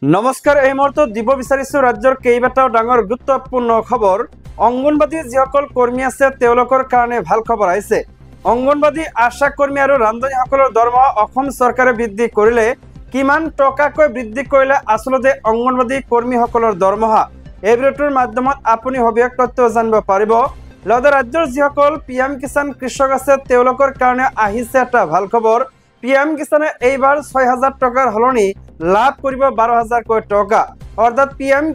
নমস্কাৰ এই মুহূৰ্তত দিব বিচাৰিছো ৰাজ্যৰ কেইবাটাও ডাঙৰ গুৰুত্বপূৰ্ণ খবৰ অংগনবাদী যিসকল কৰ্মী আছে তেওঁলোকৰ কাৰণে ভাল খবৰ আহিছে অংগনবাদী আশা কৰ্মী আৰু ৰান্ধনীসকলৰ দৰমহা অসম চৰকাৰে বৃদ্ধি কৰিলে কিমান টকাকৈ বৃদ্ধি কৰিলে আসলতে অংগনবাদী কৰ্মীসকলৰ দৰমহা এই ভিডিঅ'টোৰ মাধ্যমত আপুনি সবিশেষ তথ্য জানিব পাৰিব লগতে ৰাজ্যৰ যিসকল পিএম কিষাণ কৃষক আছে তেওঁলোকৰ কাৰণে আহিছে এটা ভাল খবৰ পিএম কিষাণে এইবাৰ ৬০০০ টকাৰ হলনি লাভ কৰিব ১২০০০ কোটি টাকা অৰ্থাৎ পিএম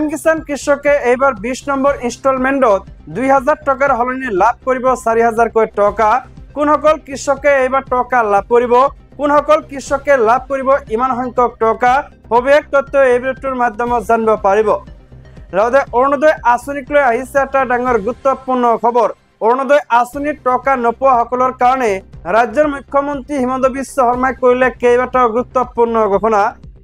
কিষাণ কৃষকে এইবাৰ ২০ নম্বৰ ইনস্টলমেন্টত ২০০০ টকাৰ হলনি লাভ কৰিব ৪০০০ কোটি টাকা কোনসকল কৃষকে এইবাৰ টকা লাভ কৰিব কোনসকল কৃষকে লাভ কৰিব ইমান সংখ্যক টকা সবিশেষ তথ্য এই ভিডিঅ'টোৰ মাধ্যমত জানিব পাৰিব লগতে অৰুণোদয় আঁচনিক লৈ আহিছে এটা ডাঙৰ গুৰুত্বপূৰ্ণ খবৰ অৰুণোদয় আঁচনিৰ টকা নোপোৱাসকলৰ কাৰণে ৰাজ্যৰ মুখ্যমন্ত্ৰী হিমন্ত বিশ্ব শৰ্মাই কৰিলে কেইবাটাও গুৰুত্বপূৰ্ণ ঘোষণা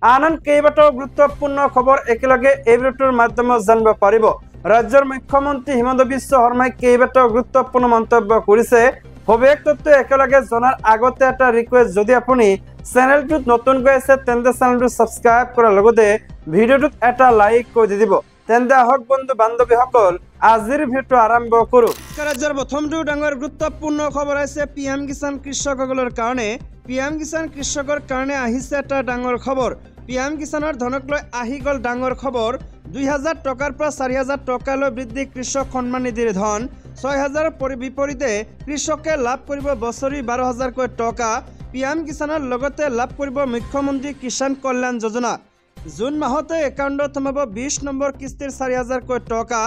আন কেইবাটাও গুৰুত্বপূৰ্ণ খবৰ একেলগে এই ভিডিঅ'টোৰ মাধ্যমত জানিব পাৰিব ৰাজ্যৰ মুখ্যমন্ত্ৰী হিমন্ত বিশ্ব শৰ্মাই কেইবাটাও গুৰুত্বপূৰ্ণ মন্তব্য কৰিছে সবিশেষ তথ্য একেলগে জনাৰ আগতে এটা ৰিকুৱেষ্ট যদি আপুনি চেনেলটোত নতুনকৈ আছে তেন্তে চেনেলটো সাবস্ক্ৰাইব কৰাৰ লগতে ভিডিঅ'টোত এটা লাইক কৰি দিব তেন্তে আহক বন্ধু বান্ধৱীসকল আজিৰ ভিডিঅ'টো আৰম্ভ কৰো ৰাজ্যৰ প্ৰথমটো ডাঙৰ গুৰুত্বপূৰ্ণ খবৰ আছে পিএম কিষাণ কৃষকসকলৰ কাৰণে পিএম কিষাণ কৃষকৰ কাৰণে আহিছে এটা ডাঙৰ খবৰ পিএম কিষাণৰ ধনক লৈ আহি গল ডাঙৰ খবৰ ২০০০ টকাৰ পৰা ৪০০০ টকালৈ বৃদ্ধি কৃষক সন্মান নিধিৰ ধন ৬০০০ বিপৰীতে কৃষকে লাভ কৰিব বছৰি ১২০০০ কোটি টকা পিএম কিষাণৰ লগতে লাভ কৰিব মুখ্যমন্ত্ৰী কিষাণ কল্যাণ যোজনা জুন মাহতে একাউণ্টত সোমাব ২০ নম্বৰ কিস্তিৰ ৪০০০ কোটি টকা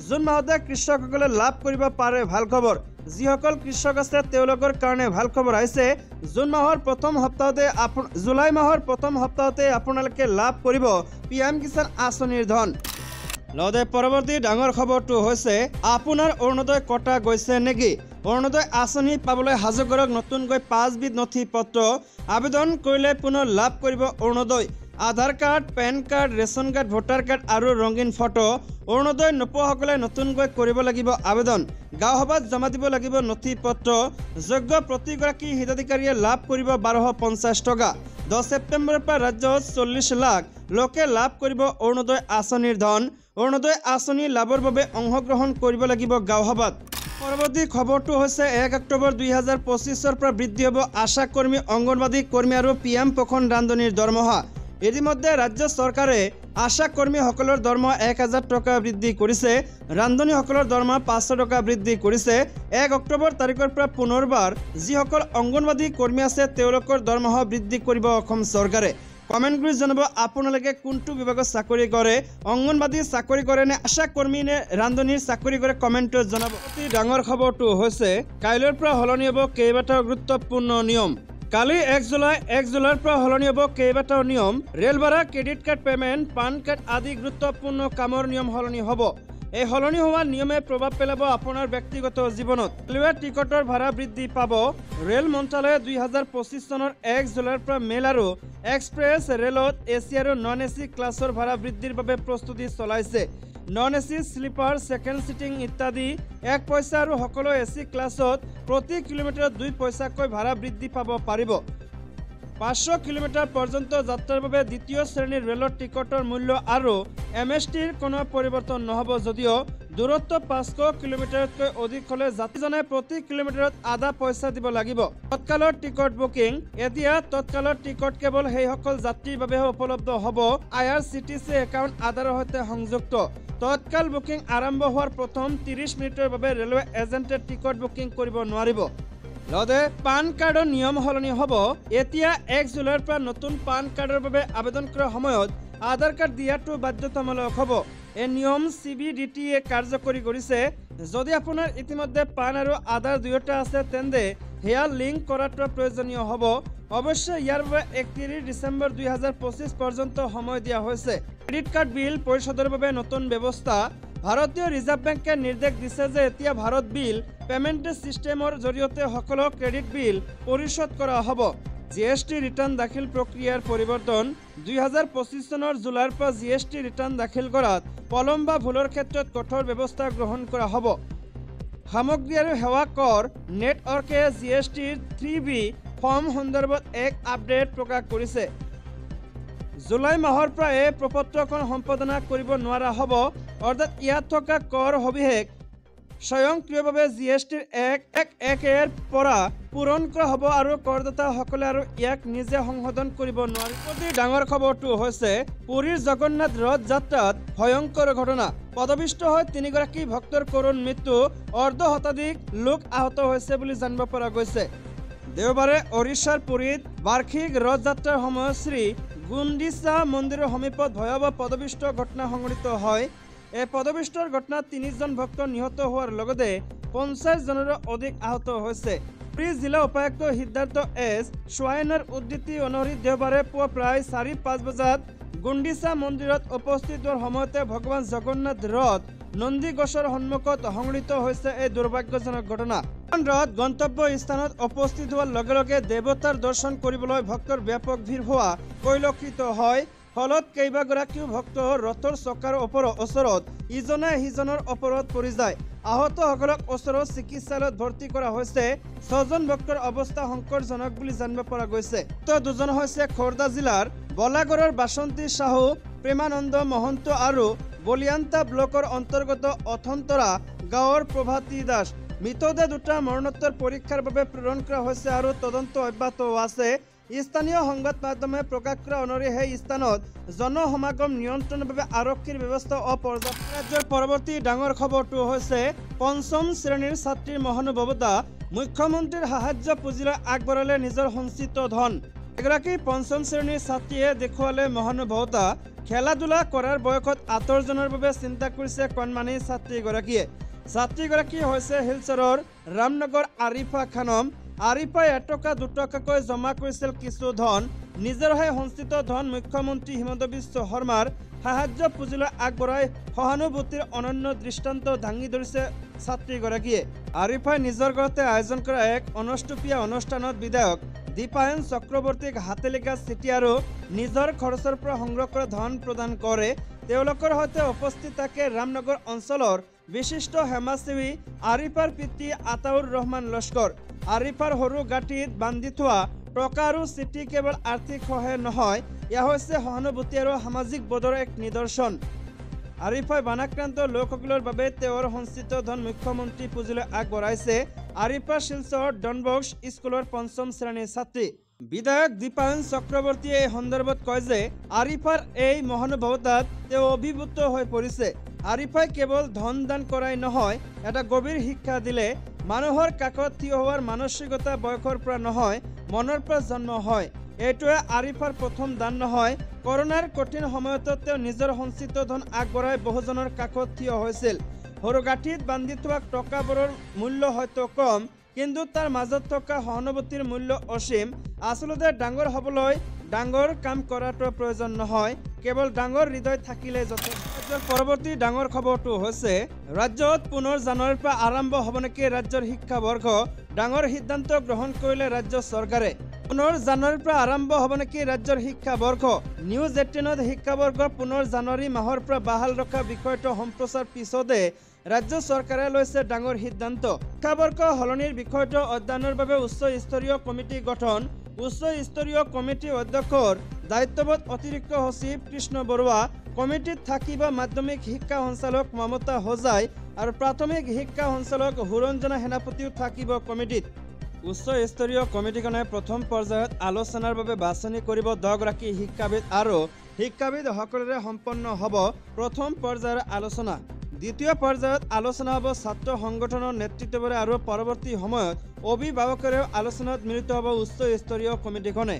জুন মাহতে কৃষকসকলে লাভ কৰিব পাৰে ভাল খবৰ যিসকল কৃষক আছে তেওঁলোকৰ কাৰণে ভাল খবৰ আহিছে জুন মাহৰ প্ৰথম সপ্তাহতে জুলাই মাহৰ প্ৰথম সপ্তাহতে আপোনালোকে লাভ কৰিব পিএম কিষাণ আঁচনিৰ ধন লগতে পৰৱৰ্তী ডাঙৰ খবৰটো হৈছে আপোনাৰ অৰুণোদয় কটা গৈছে নেকি অৰুণোদয় আঁচনি পাবলৈ সাজু কৰক নতুনকৈ ৫ বিধ নথি পত্ৰ আবেদন কৰিলে পুনৰ লাভ কৰিব Orunodoi Aadhaar card PAN card ration card voter card আৰু ৰঙীন ফটো অৰুণোদয় নোপোৱাসকলে নতুনকৈ কৰিব লাগিব আবেদন গাঁও সভাত জমা দিব লাগিব নথি পত্ৰ যোগ্য প্ৰতিগৰাকী হিতাধিকাৰীয়ে লাভ কৰিব ১২৫০ টকা ১০ ছেপ্টেম্বৰৰ পৰা ৰাজ্যত ৪০ লাখ লোকে লাভ কৰিব অৰুণোদয় আঁচনিৰ ধন অৰুণোদয় আঁচনি লাভৰ বাবে অংশগ্ৰহণ কৰিব লাগিব গাঁও সভাত পৰৱৰ্তী খবৰটো হৈছে ১ অক্টোবৰ ২০২৫ৰ পৰা বৃদ্ধি হ'ব আশা কৰ্মী অংগনবাদী কৰ্মী আৰু পিএম পোষণ ৰান্ধনীৰ দৰমহা ইতিমধ্যে ৰাজ্য চৰকাৰে আশা কৰ্মীসকলৰ দৰমহা ১০০০ টকা বৃদ্ধি কৰিছে ৰান্ধনীসকলৰ দৰমহা ৫০০ টকা বৃদ্ধি কৰিছে ১ অক্টোবৰ তাৰিখৰ পৰা পুনৰবাৰ যিসকল অংগনবাদী কৰ্মী আছে তেওঁলোকৰ দৰমহা বৃদ্ধি কৰিব অসম চৰকাৰে কমেণ্ট কৰি জনাব আপোনালোকে কোনটো বিভাগত চাকৰি কৰে অংগনবাদী চাকৰি কৰে নে আশা কৰ্মী নে ৰান্ধনীৰ চাকৰি কৰে কমেণ্টত জনাব অতি ডাঙৰ খবৰটো হৈছে কাইলৈৰ পৰা সলনি হ'ব কেইবাটাও গুৰুত্বপূৰ্ণ নিয়ম কালি ১ জুলাইৰ পৰা সলনি হ'ব কেইবাটাও নিয়ম ৰেল ভাড়া credit card payment PAN card আদি গুৰুত্বপূৰ্ণ কামৰ নিয়ম সলনি হ'ব এই সলনি হোৱা নিয়মে প্ৰভাৱ পেলাব আপোনাৰ ব্যক্তিগত জীৱনত ৰেলৱে টিকটৰ ভাড়া বৃদ্ধি পাব ৰেল মন্ত্ৰালয়ে ২০২৫ চনৰ ১ জুলাইৰ পৰা মেল আৰু এক্সপ্ৰেছ ৰেলত এচি আৰু নন এচি ক্লাছৰ ভাড়া বৃদ্ধিৰ বাবে প্ৰস্তুতি চলাইছে non AC sleeper second sitting ইত্যাদি ১ পইচা আৰু সকলো এচি ক্লাছত প্ৰতি কিলোমিটাৰত ২ পইচাকৈ ভাড়া বৃদ্ধি পাব পাৰিব ৫০০ কিলোমিটাৰ পৰ্যন্ত যাত্ৰাৰ বাবে দ্বিতীয় শ্ৰেণীৰ ৰেলৰ টিকটৰ মূল্য আৰু এমএছটিৰ কোনো পৰিৱৰ্তন নহ'ব যদিও দূৰত্ব ৫০০ কিলোমিটাৰতকৈ অধিক হ'লে যাত্ৰীজনে প্ৰতি কিলোমিটাৰত আধা পইচা দিব লাগিব তৎকালৰ টিকট বুকিং এতিয়া তৎকালৰ টিকট কেৱল সেইসকল যাত্ৰীৰ বাবেহে উপলব্ধ হ'ব IRCTC একাউণ্ট আধাৰৰ সৈতে সংযুক্ত তৎকাল বুকিং আৰম্ভ হোৱাৰ প্ৰথম ৩০ মিনিটৰ বাবে ৰেলৱে এজেণ্টে টিকট বুকিং কৰিব নোৱাৰিব লগতে পান কাৰ্ডৰ নিয়ম সলনি হ'ব এতিয়া ১ জুলাইৰ পৰা নতুন পান কাৰ্ডৰ বাবে আবেদন কৰাৰ সময়ত আধাৰ কাৰ্ড দিয়াটো বাধ্যতামূলক হ'ব এই নিয়ম CBDTয়ে কাৰ্যকৰী কৰিছে যদি আপোনাৰ ইতিমধ্যে পান আৰু আধাৰ দুয়োটা আছে তেন্তে সেয়া লিংক কৰাটো প্ৰয়োজনীয় হ'ব অৱশ্যে ইয়াৰ বাবে ৩১ ডিচেম্বৰ ২০২৫ পৰ্যন্ত সময় দিয়া হৈছে ক্ৰেডিট কাৰ্ড বিল পৰিশোধৰ বাবে নতুন ব্যৱস্থা ভাৰতীয় ৰিজাৰ্ভ বেংকে নিৰ্দেশ দিছে যে এতিয়া ভাৰত বিল পেমেণ্ট ছিষ্টেমৰ জৰিয়তে সকলো ক্ৰেডিট বিল পৰিশোধ কৰা হ'ব GST ৰিটাৰ্ণ দাখিল প্ৰক্ৰিয়াৰ পৰিৱৰ্তন ২০২৫ চনৰ জুলাইৰ পৰা GST ৰিটাৰ্ণ দাখিল কৰাত পলম বা ভুলৰ ক্ষেত্ৰত কঠোৰ ব্যৱস্থা গ্ৰহণ কৰা হ'ব সামগ্ৰী আৰু সেৱা কৰ নেটৱৰ্কে GST 3B ফৰ্ম সন্দৰ্ভত এক আপডেট প্ৰকাশ কৰিছে জুলাই মাহৰ পৰা এই প্ৰপত্ৰখন সম্পাদনা কৰিব নোৱাৰা হ'ব, অৰ্থাৎ ইয়াত থকা কৰ সবিশেষ স্বয়ংক্ৰিয়ভাৱে জিএছটিৰ 1-1-1 পৰা পূৰণ কৰা হ'ব আৰু কৰদাতাসকলে আৰু ইয়াক নিজে সংশোধন কৰিব নোৱাৰিব। অতি ডাঙৰ খবৰটো হৈছে পুৰীৰ জগন্নাথ ৰথ যাত্ৰাত ভয়ংকৰ ঘটনা। পদপিষ্ট হৈ 3গৰাকী ভক্তৰ কৰুণ মৃত্যু, অৰ্ধ শতাধিক লোক আহত হৈছে বুলি জানিব পৰা গৈছে। দেওবাৰে ওড়িশাৰ পুৰীত বাৰ্ষিক ৰথ যাত্ৰাৰ সময়ত শ্ৰী গুণ্ডিচা মন্দিৰৰ সমীপত ভয়াৱহ পদপিষ্ট ঘটনা সংঘটিত হয়। এই পদপিষ্টৰ ঘটনাত 3জন ভক্ত নিহত হোৱাৰ লগতে 50জনৰো অধিক আহত হৈছে। পুৰী জিলা উপায়ুক্ত সিদ্ধাৰ্থ এছ সোৱাইনৰ উদ্ধৃতি অনুসৰি দেওবাৰে পুৱা প্ৰায় 4-5 বজাত গুণ্ডিচা মন্দিৰত উপস্থিত হোৱাৰ সময়তে ভগৱান জগন্নাথ ৰথ নন্দীগছৰ সন্মুখত সংঘটিত হৈছে এই দুৰ্ভাগ্যজনক ঘটনা। ৰথ গন্তব্য স্থানত উপস্থিত হোৱাৰ লগে লগে দেৱতাৰ দৰ্শন কৰিবলৈ ভক্তৰ ব্যাপক ভিৰ হোৱা পৰিলক্ষিত হয়। ফলত কেইবাগৰাকীও ভক্ত ৰথৰ চকাৰ ওচৰত ইজনে সিজনৰ ওপৰত পৰি যায়। আহতসকলক ওচৰৰ চিকিৎসালয়ত ভৰ্তি কৰা হৈছে। 6জন ভক্তৰ অৱস্থা সংকটজনক বুলি জানিব পৰা গৈছে। দুজন হৈছে খোৰ্ধা জিলাৰ বলাগড়ৰ বাসন্তী সাহু, প্ৰেমানন্দ মহন্ত আৰু বলিয়ান্তা ব্লকৰ অন্তৰ্গত অথন্তৰা গাঁৱৰ প্ৰভাতী দাস। মৃতদেহ দুটা মৰণোত্তৰ পৰীক্ষাৰ বাবে প্ৰেৰণ কৰা হৈছে আৰু তদন্ত অব্যাহত আছে। স্থানীয় সংবাদ মাধ্যমে প্ৰকাশ কৰা অনুসৰি সেই স্থানত জনসমাগম নিয়ন্ত্ৰণৰ বাবে আৰক্ষীৰ ব্যৱস্থা অপৰ্যাপ্ত। ৰাজ্যৰ পৰৱৰ্তী ডাঙৰ খবৰটো হৈছে 5ম শ্ৰেণীৰ ছাত্ৰীৰ মহানুভৱতা। মুখ্যমন্ত্ৰীৰ সাহায্য পুঁজিলৈ আগবঢ়ালে নিজৰ সঞ্চিত ধন। এগৰাকী 5ম শ্ৰেণীৰ ছাত্ৰীয়ে দেখুৱালে মহানুভৱতা। খেলা ধূলা কৰাৰ বয়সত আঁতৰজনৰ বাবে চিন্তা কৰিছে কণমানি ছাত্ৰীগৰাকীয়ে। ছাত্ৰীগৰাকী হৈছে শিলচৰৰ ৰামনগৰ আৰিফা খানম। আৰিফাই 1 টকা 2 টকাকৈ জমা কৰিছিল কিছু ধন। নিজৰ হৈ সঞ্চিত ধন মুখ্যমন্ত্ৰী হিমন্ত বিশ্ব শৰ্মাৰ সাহায্য পুঁজিলৈ আগবঢ়াই সহানুভূতিৰ অনন্য দৃষ্টান্ত দাঙি ধৰিছে ছাত্ৰীগৰাকীয়ে। আৰিফাই নিজৰ ঘৰতে আয়োজন কৰা এক অনুষ্টুপীয়া অনুষ্ঠানত বিধায়ক দীপায়ন চক্ৰৱৰ্তীক হাতে লিখা চিঠি আৰু নিজৰ খৰচৰ পৰা সংগ্ৰহ কৰা ধন প্ৰদান কৰে। তেওঁলোকৰ সৈতে উপস্থিত থাকে ৰামনগৰ অঞ্চলৰ বিশিষ্ট সমাজসেৱী আৰিফাৰ পিতৃ আতাউৰ ৰহমান লস্কৰ। আৰিফাৰ সৰু গাঁঠিত বান্ধি থোৱা টকা আৰু চিঠি কেৱল আৰ্থিক সহায় নহয়, এয়া হৈছে সহানুভূতি আৰু সামাজিক বোধৰ এক নিদৰ্শন। আৰিফাই বানাক্ৰান্ত লোকসকলৰ বাবে তেওঁৰ সঞ্চিত ধন মুখ্যমন্ত্ৰী পুঁজিলৈ আগবঢ়াইছে। আৰিফা শিলচৰ ডনবক্স স্কুলৰ 5ম শ্ৰেণীৰ ছাত্ৰী। বিধায়ক দীপায়ন চক্ৰৱৰ্তীয়ে এই সন্দৰ্ভত কয় যে আৰিফাৰ এই মহানুভৱতাত তেওঁ অভিভূত হৈ পৰিছে। আৰিফাই কেৱল ধন দান কৰাই নহয়, এটা গভীৰ শিক্ষা দিলে। মানুহৰ কাষত থিয় হোৱাৰ মানসিকতা বয়সৰ পৰা নহয়, মনৰ পৰা জন্ম হয়। এইটোৱে আৰিফাৰ প্ৰথম দান নহয়। কৰোনাৰ কঠিন সময়তো তেওঁ নিজৰ সঞ্চিত ধন আগবঢ়াই বহুজনৰ কাষত থিয় হৈছিল। সৰু গাঁঠিত বান্ধি থোৱা টকাবোৰৰ মূল্য হয়তো কম, কিন্তু তাৰ মাজত থকা সহানুভূতিৰ মূল্য অসীম। আচলতে ডাঙৰ হ'বলৈ ডাঙৰ কাম কৰাটো প্ৰয়োজন নহয়, কেৱল ডাঙৰ হৃদয় থাকিলে যথেষ্ট। পৰৱৰ্তী ডাঙৰ খবৰটো হৈছে ৰাজ্যত পুনৰ জানুৱাৰীৰ পৰা আৰম্ভ হ'ব নেকি ৰাজ্যৰ শিক্ষাবৰ্ষ। ডাঙৰ সিদ্ধান্ত গ্ৰহণ কৰিলে ৰাজ্য চৰকাৰে। পুনৰ জানুৱাৰীৰ পৰা আৰম্ভ হ'ব নেকি ৰাজ্যৰ শিক্ষাবৰ্ষ। নিউজ 18ত শিক্ষাবৰ্ষ পুনৰ জানুৱাৰী মাহৰ পৰা বাহাল ৰখা বিষয়টো সম্প্ৰচাৰ পিছতে ৰাজ্য চৰকাৰে লৈছে ডাঙৰ সিদ্ধান্ত। শিক্ষাবৰ্ষ সলনিৰ বিষয়টো অধ্যয়নৰ বাবে উচ্চ স্তৰীয় কমিটি গঠন। উচ্চ স্তৰীয় কমিটিৰ অধ্যক্ষৰ দায়িত্বত অতিৰিক্ত সচিব কৃষ্ণ বৰুৱা। কমিটিত থাকিব মাধ্যমিক শিক্ষা সঞ্চালক মমতা হোজাই আৰু প্ৰাথমিক শিক্ষা সঞ্চালক সুৰঞ্জনা সেনাপতিও থাকিব কমিটিত। উচ্চ স্তৰীয় কমিটিখনে প্ৰথম পৰ্যায়ত আলোচনাৰ বাবে বাছনি কৰিব 10গৰাকী শিক্ষাবিদ আৰু শিক্ষাবিদসকলেৰে সম্পন্ন হ'ব প্ৰথম পৰ্যায়ৰ আলোচনা। দ্বিতীয় পৰ্যায়ত আলোচনা হ'ব ছাত্ৰ সংগঠনৰ নেতৃত্বৰে আৰু পৰৱৰ্তী সময়ত অভিভাৱকেৰেও আলোচনাত মিলিত হ'ব উচ্চ স্তৰীয় কমিটিখনে।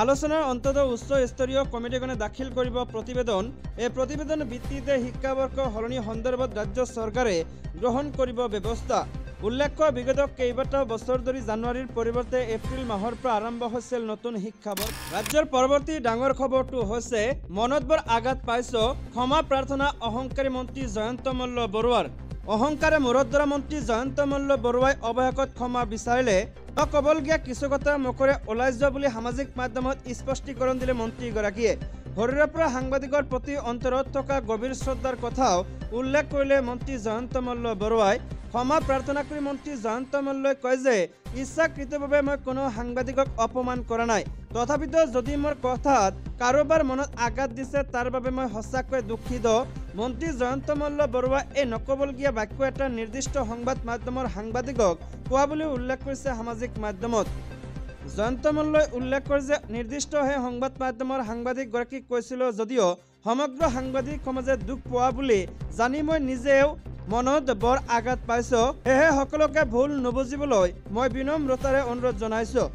আলোচনাৰ অন্তত উচ্চ স্তৰীয় কমিটিখনে দাখিল কৰিব প্ৰতিবেদন। এই প্ৰতিবেদন ভিত্তিতে শিক্ষাবৰ্ষ সলনি সন্দৰ্ভত ৰাজ্য চৰকাৰে গ্ৰহণ কৰিব ব্যৱস্থা। উল্লেখ্য, বিগত কেইবাটাও বছৰ ধৰি জানুৱাৰীৰ পৰিৱৰ্তে এপ্ৰিল মাহৰ পৰা আৰম্ভ হৈছিল নতুন শিক্ষাবৰ্ষ। ৰাজ্যৰ পৰৱৰ্তী ডাঙৰ খবৰটো হৈছে মনত বৰ আঘাত পাইছো, ক্ষমা প্ৰাৰ্থনা অহংকাৰী মন্ত্ৰী জয়ন্ত মল্ল বৰুৱাৰ। অহংকাৰে মূৰত ধৰা মন্ত্ৰী জয়ন্ত মল্ল বৰুৱাই অৱশেষত ক্ষমা বিচাৰিলে। ক'বলগীয়া কিছু কথা মুখেৰে ওলাই যোৱা বুলি সামাজিক মাধ্যমত স্পষ্টীকৰণ দিলে মন্ত্ৰীগৰাকীয়ে। শৰীৰৰ পৰা সাংবাদিকৰ প্ৰতি অন্তৰত থকা গভীৰ শ্ৰদ্ধাৰ কথাও উল্লেখ কৰিলে মন্ত্ৰী জয়ন্ত মল্ল বৰুৱাই। ক্ষমা প্ৰাৰ্থনা কৰি মন্ত্ৰী জয়ন্ত মল্লই কয় যে ইচ্ছাকৃতভাৱে মই কোনো সাংবাদিকক অপমান কৰা নাই। তথাপিতো যদি মোৰ কথাত কাৰোবাৰ মনত আঘাত দিছে তাৰ বাবে মই সঁচাকৈ দুখিত। মন্ত্ৰী জয়ন্ত মল্ল বৰুৱা এই নক'বলগীয়া বাক্য এটা নিৰ্দিষ্ট সংবাদ মাধ্যমৰ সাংবাদিকক কোৱা বুলি উল্লেখ কৰিছে সামাজিক মাধ্যমত। জয়ন্ত মল্লই উল্লেখ কৰে যে নিৰ্দিষ্ট সেই সংবাদ মাধ্যমৰ সাংবাদিকগৰাকীক কৈছিলোঁ যদিও সমগ্ৰ সাংবাদিক সমাজে দুখ পোৱা বুলি জানি মই নিজেও মনত বৰ আঘাত পাইছোঁ। সেয়েহে সকলোকে ভুল নুবুজিবলৈ মই বিনম্ৰতাৰে অনুৰোধ জনাইছোঁ।